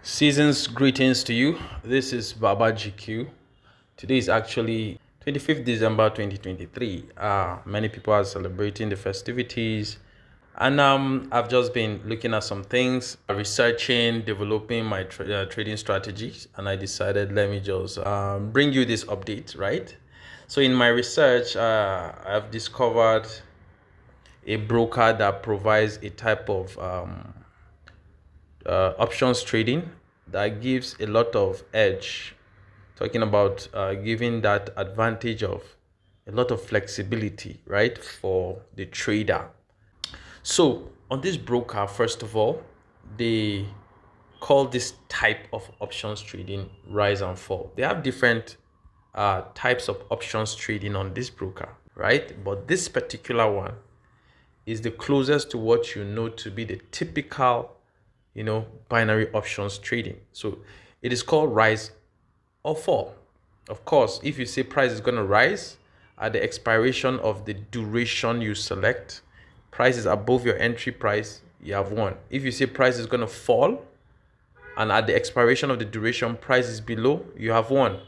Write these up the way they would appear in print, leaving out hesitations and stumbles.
Season's greetings to you. This is Baba GQ. Today is actually 25th December 2023. Many people are celebrating the festivities, and I've just been looking at some things, researching, developing my trading strategies, and I decided let me just bring you this update, right? So in my research, I've discovered a broker that provides a type of options trading that gives a lot of edge, talking about giving that advantage of a lot of flexibility, right, for the trader. So on this broker, first of all, they call this type of options trading rise and fall. They have different types of options trading on this broker, right? But this particular one is the closest to what you know to be the typical, binary options trading. So it is called rise or fall. Of course, if you say price is going to rise at the expiration of the duration you select, price is above your entry price, you have won. If you say price is going to fall and at the expiration of the duration price is below, you have won.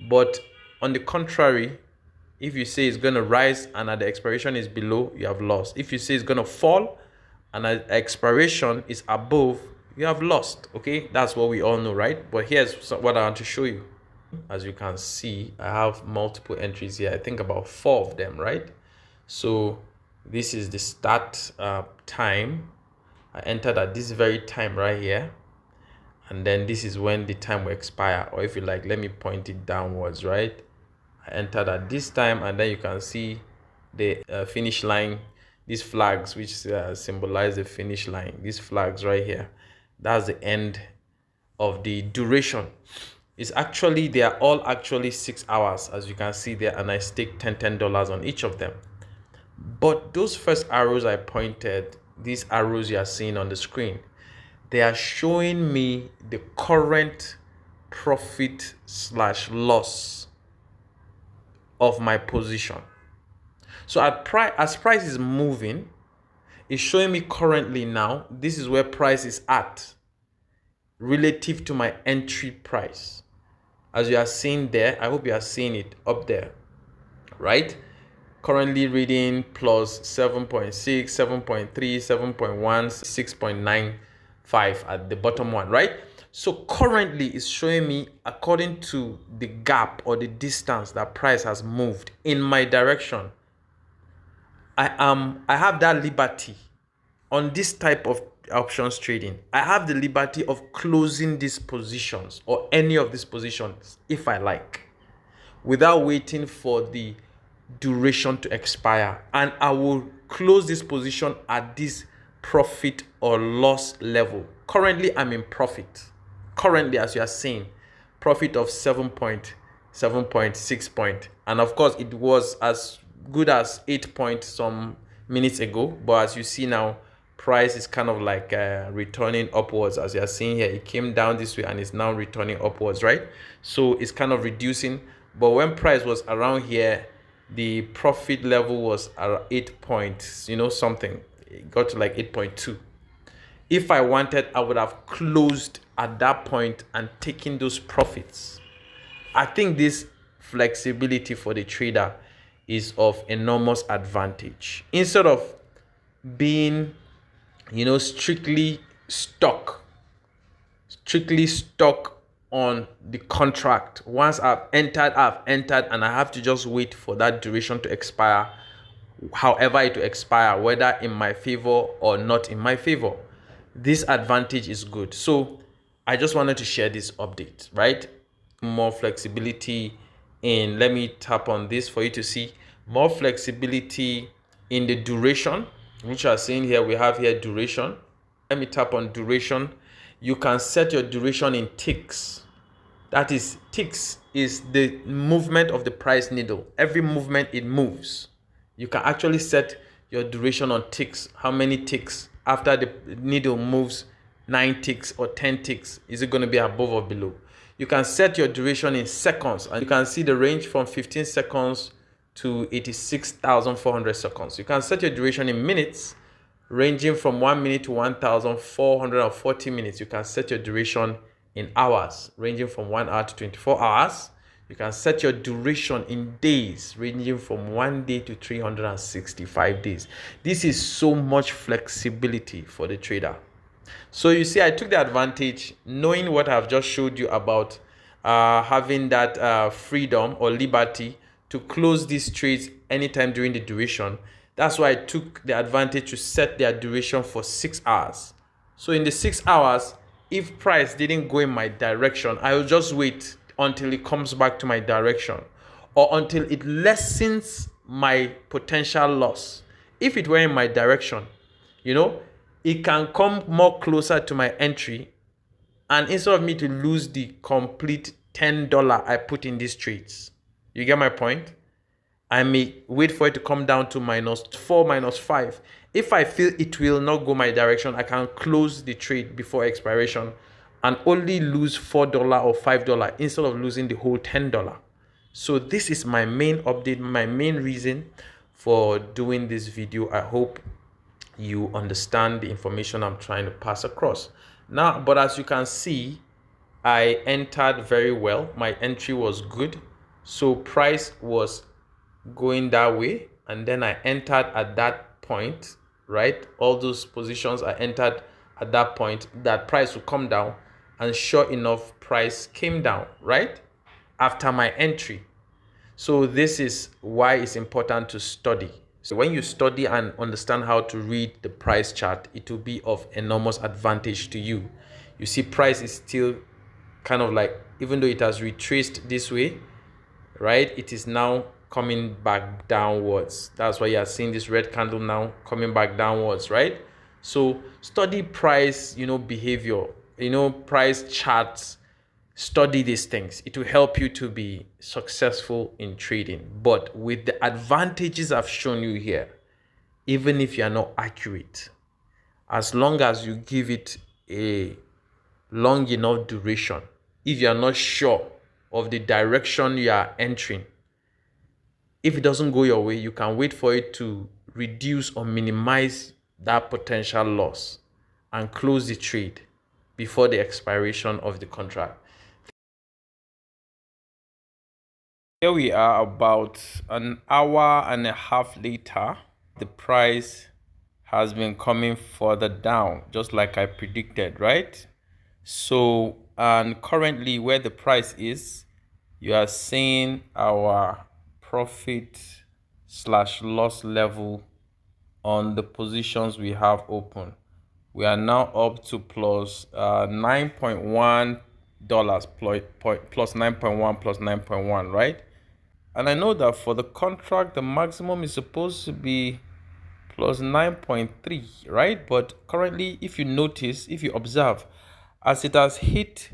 But on the contrary, if you say it's going to rise and at the expiration is below, you have lost. If you say it's going to fall and at expiration is above, you have lost. Okay, that's what we all know, right? But here's what I want to show you. As you can see, I have multiple entries here. I think about 4 of them, right? So this is the start time. I entered at this very time right here, and then this is when the time will expire, or if you like, let me point it downwards, right? I entered at this time, and then you can see the finish line, these flags which symbolize the finish line, these flags right here. That's the end of the duration. They are all actually 6 hours, as you can see there, and I stake $10 on each of them. But those first arrows I pointed, these arrows you are seeing on the screen, they are showing me the current profit slash loss of my position. So as price is moving, it's showing me currently now, this is where price is at relative to my entry price. As you are seeing there, I hope you are seeing it up there, right? Currently reading plus 7.6, 7.3, 7.1, 6.95 at the bottom one, right? So currently it's showing me according to the gap or the distance that price has moved in my direction. I have that liberty on this type of options trading. I have the liberty of closing these positions or any of these positions if I like, without waiting for the duration to expire, and I will close this position at this profit or loss level. Currently I'm in profit. Currently, as you are seeing, profit of 7.6 point, and of course it was as good as 8 point some minutes ago, but as you see now, price is kind of like returning upwards. As you are seeing here, it came down this way and it's now returning upwards, right? So it's kind of reducing, but when price was around here, the profit level was at 8 points, something. It got to like 8.2. If I wanted, I would have closed at that point and taken those profits. I think this flexibility for the trader is of enormous advantage. Instead of being, strictly stuck on the contract. Once I've entered, and I have to just wait for that duration to expire, however it will expire, whether in my favor or not in my favor. This advantage is good. So I just wanted to share this update, right? More flexibility in, let me tap on this for you to see, more flexibility in the duration, which you are seeing here. We have here duration. Let me tap on duration. You can set your duration in ticks. That is, ticks is the movement of the price needle. Every movement it moves. You can actually set your duration on ticks. How many ticks after the needle moves? 9 ticks or 10 ticks. Is it going to be above or below? You can set your duration in seconds, and you can see the range from 15 seconds to 86,400 seconds. You can set your duration in minutes, ranging from 1 minute to 1,440 minutes. You can set your duration in hours, ranging from 1 hour to 24 hours. You can set your duration in days, ranging from 1 day to 365 days. This is so much flexibility for the trader. So you see, I took the advantage, knowing what I've just showed you about having that freedom or liberty to close these trades anytime during the duration. That's why I took the advantage to set their duration for 6 hours. So in the 6 hours, if price didn't go in my direction, I will just wait until it comes back to my direction, or until it lessens my potential loss. If it were in my direction, it can come more closer to my entry, and instead of me to lose the complete $10 I put in these trades. You get my point? I may wait for it to come down to -4, -5. If I feel it will not go my direction, I can close the trade before expiration and only lose $4 or $5 instead of losing the whole $10. So this is my main update, my main reason for doing this video. I hope you understand the information I'm trying to pass across. Now, but as you can see, I entered very well. My entry was good. So price was going that way, and then I entered at that point, right? All those positions I entered at that point, that price would come down, and sure enough, price came down, right? After my entry. So this is why it's important to study. So when you study and understand how to read the price chart, it will be of enormous advantage to you. You see, price is still kind of like, even though it has retraced this way, right, it is now coming back downwards. That's why you are seeing this red candle now coming back downwards, right? So study price, behavior, price charts. Study these things. It will help you to be successful in trading. But with the advantages I've shown you here, even if you are not accurate, as long as you give it a long enough duration, if you are not sure of the direction you are entering, if it doesn't go your way, you can wait for it to reduce or minimize that potential loss and close the trade before the expiration of the contract. Here we are about an hour and a half later. The price has been coming further down, just like I predicted, right? So, and currently where the price is, you are seeing our profit/loss level on the positions we have open. We are now up to plus $9.1 plus 9.1 plus 9.1, right? And I know that for the contract, the maximum is supposed to be plus 9.3, right? But currently, if you notice, if you observe, as it has hit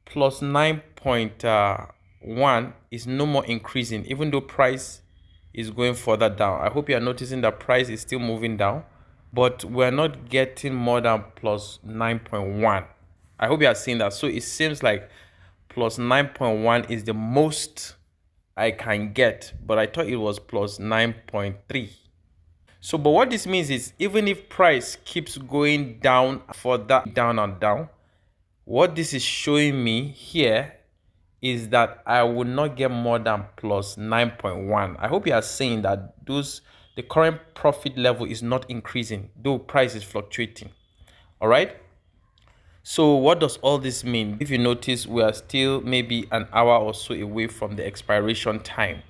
plus 9.1, is no more increasing, even though price is going further down. I hope you are noticing that price is still moving down, but we're not getting more than plus 9.1. I hope you are seeing that. So it seems like plus 9.1 is the most I can get, but I thought it was plus 9.3. So, but what this means is, even if price keeps going down for that down and down, what this is showing me here is that I will not get more than plus 9.1. I hope you are saying that the current profit level is not increasing, though price is fluctuating. All right. So what does all this mean? If you notice, we are still maybe an hour or so away from the expiration time.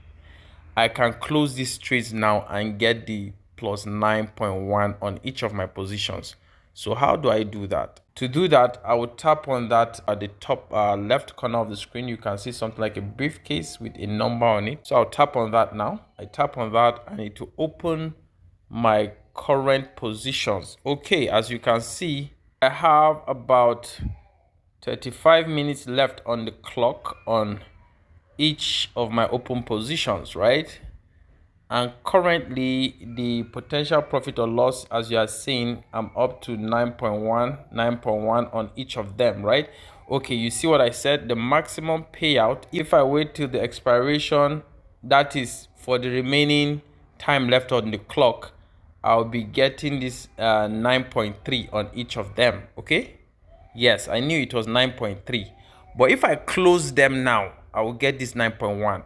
I can close these trades now and get the plus 9.1 on each of my positions. So how do I do that? To do that, I will tap on that at the top left corner of the screen. You can see something like a briefcase with a number on it. So I'll tap on that now. I tap on that and it will open my current positions. Okay, as you can see, I have about 35 minutes left on the clock on each of my open positions, right? And currently the potential profit or loss, as you are seeing, I'm up to 9.1 on each of them, right? Okay, you see what I said? The maximum payout, if I wait till the expiration, that is for the remaining time left on the clock, I'll be getting this 9.3 on each of them. Okay, Yes, I knew it was 9.3. But if I close them now, I will get this 9.1.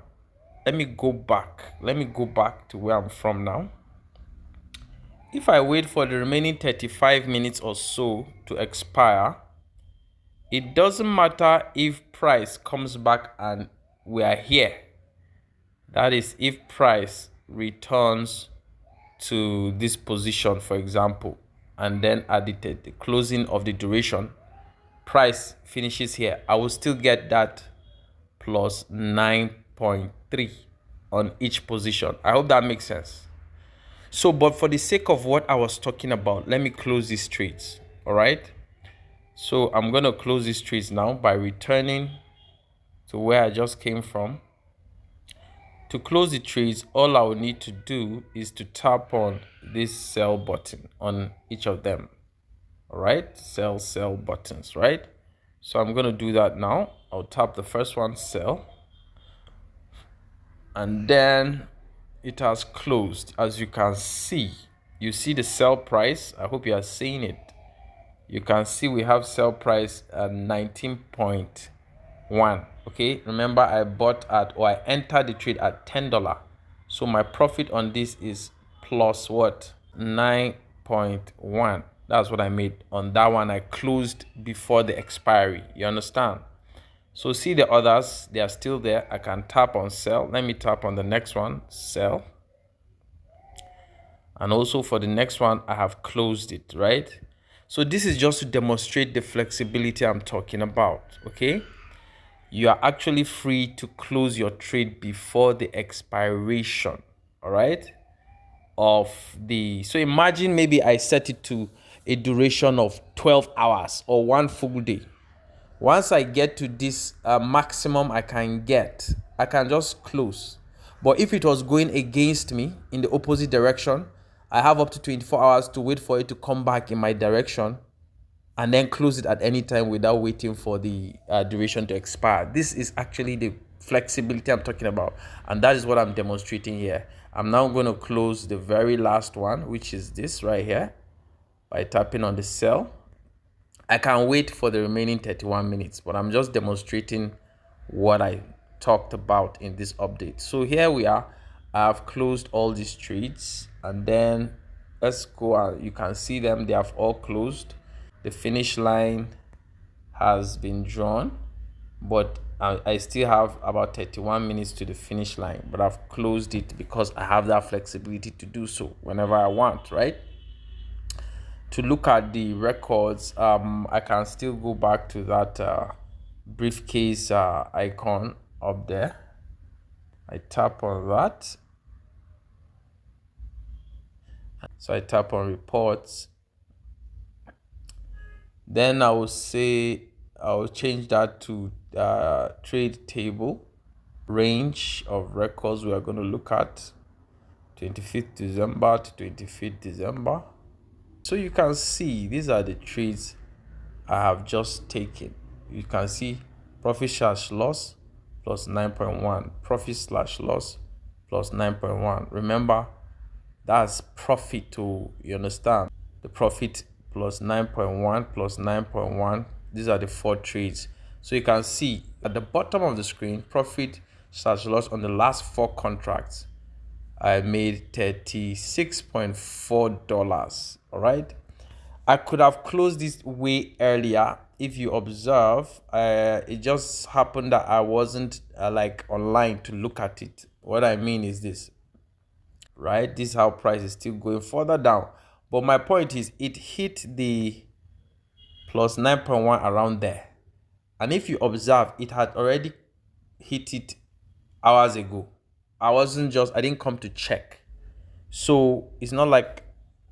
Let me go back. Let me go back to where I'm from now. If I wait for the remaining 35 minutes or so to expire, it doesn't matter if price comes back and we are here. That is, if price returns to this position, for example, and then at the closing of the duration, price finishes here, I will still get that plus 9.3 on each position. I hope that makes sense. So, but for the sake of what I was talking about, let me close these trades. All right. So I'm going to close these trades now by returning to where I just came from. To close the trades, all I will need to do is to tap on this sell button on each of them. All right, sell buttons, right? So I'm going to do that now. I'll tap the first one, sell. And then it has closed. As you can see, you see the sell price. I hope you are seeing it. You can see we have sell price at 19.1. Okay, remember I bought at, or I entered the trade at $10. So my profit on this is plus what? 9.1. That's what I made on that one. I closed before the expiry. You understand? So see the others, they are still there. I can tap on sell. Let me tap on the next one, sell. And also for the next one, I have closed it, right? So this is just to demonstrate the flexibility I'm talking about, okay? You are actually free to close your trade before the expiration, all right, of the, so imagine maybe I set it to a duration of 12 hours or one full day. Once I get to this maximum I can get, I can just close. But if it was going against me in the opposite direction, I have up to 24 hours to wait for it to come back in my direction and then close it at any time without waiting for the duration to expire. This is actually the flexibility I'm talking about, and that is what I'm demonstrating here. I'm now going to close the very last one, which is this right here, by tapping on the sell. I can wait for the remaining 31 minutes, but I'm just demonstrating what I talked about in this update. So here we are. I've closed all these trades, and then let's go out. You can see them, they have all closed. The finish line has been drawn, but I still have about 31 minutes to the finish line, but I've closed it because I have that flexibility to do so whenever I want, right? To look at the records, I can still go back to that briefcase icon up there. I tap on that. So I tap on reports. Then I will say, I will change that to trade table, range of records we are going to look at, 25th December to 25th December. So you can see these are the trades I have just taken. You can see profit slash loss plus 9.1, profit slash loss plus 9.1. Remember, that's profit to, you understand, the profit plus 9.1 plus 9.1. These are the four trades. So you can see at the bottom of the screen, profit slash loss on the last four contracts, I made $36.4. All right, I could have closed this way earlier. If you observe, it just happened that I wasn't like online to look at it. What I mean is this, right? This is how price is still going further down. But my point is it hit the plus 9.1 around there. And if you observe, it had already hit it hours ago. I didn't come to check. So it's not like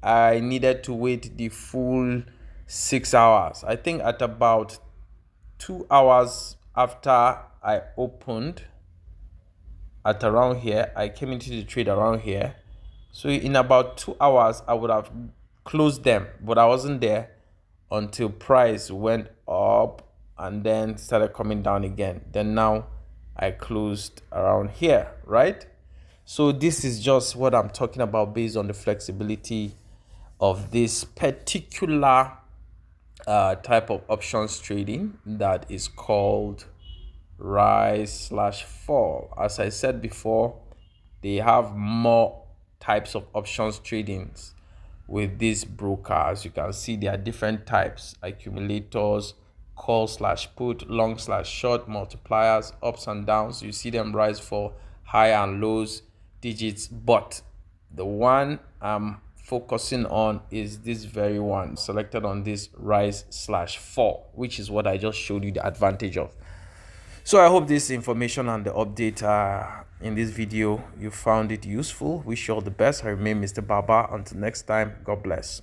I needed to wait the full 6 hours. I think at about 2 hours after I opened, at around here, I came into the trade around here. So in about 2 hours, I would have closed them, but I wasn't there until price went up and then started coming down again. Then now I closed around here, right? So this is just what I'm talking about based on the flexibility of this particular type of options trading that is called rise/fall. As I said before, they have more types of options tradings with this broker. As you can see, there are different types: accumulators, call/put, long/short, multipliers, ups and downs. You see them rise for high and lows digits, but the one I'm focusing on is this very one selected on this rise/fall, which is what I just showed you the advantage of. So I hope this information and the update in this video, you found it useful. Wish you all the best. I remain Mr. Baba. Until next time, God bless.